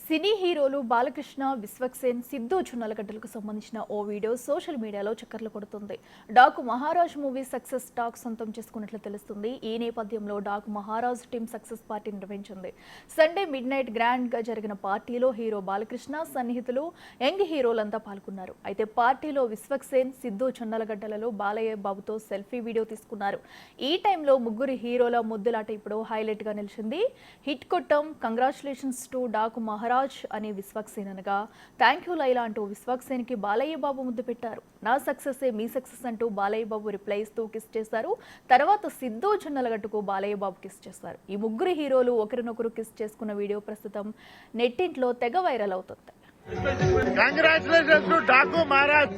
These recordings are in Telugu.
సినీ హీరోలు బాలకృష్ణ, విశ్వక్సేన్, సిద్ధు చున్నలగడ్డలకు సంబంధించిన ఓ వీడియో సోషల్ మీడియాలో చక్కర్లు కొడుతుంది. Daaku Maharaj movie success talk సొంతం చేసుకున్నట్లు తెలుస్తుంది. ఈ నేపథ్యంలో Daaku Maharaj team success party నిర్వహించింది. సండే మిడ్ నైట్ గ్రాండ్ గా జరిగిన పార్టీలో హీరో బాలకృష్ణ, సన్నిహితులు, యంగ్ హీరోలంతా పాల్గొన్నారు. అయితే పార్టీలో విశ్వక్సేన్, సిద్ధు చున్నలగడ్డలలో బాలయ్య బాబుతో సెల్ఫీ వీడియో తీసుకున్నారు. ఈ టైంలో ముగ్గురు హీరోల ముద్దులాట ఇప్పుడు హైలైట్ గా నిలిచింది. Hit Kottam, congratulations to Daaku Maharaj అని విశ్వక్సేన్ అనగా, థ్యాంక్ యూ లైలా అంటూ విశ్వక్సేన్ కి బాలయ్య బాబు ముద్దు పెట్టారు. నా సక్సెస్ మీ సక్సెస్ అంటూ బాలయ్య బాబు రిప్లై ఇస్తూ కిస్ చేశారు. తర్వాత సిద్ధు చున్నలగట్టుకు బాలయ్య బాబు కిస్ చేశారు. ఈ ముగ్గురు హీరోలు ఒకరినొకరు కిస్ చేసుకున్న వీడియో ప్రస్తుతం నెట్టింట్లో తెగ వైరల్ అవుతుంది. Congratulations to Daku Maharaj.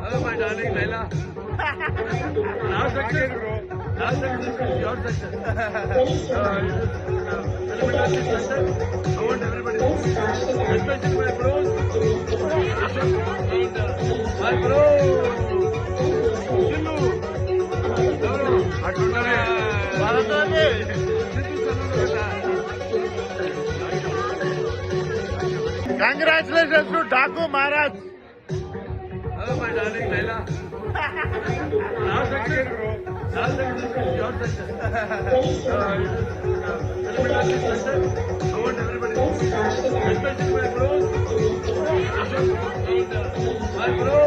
Hello, my darling Laila. Our success, our success is your success. Element of this success, I want everybody, especially my bros, and my bro, Chillu, Gaurav, Atunare, Bharatane. Congratulations to Daku Maharaj. Hello, my darling Laila. Our success is your success. Element of this success, I want everybody, especially my bros, and my bro.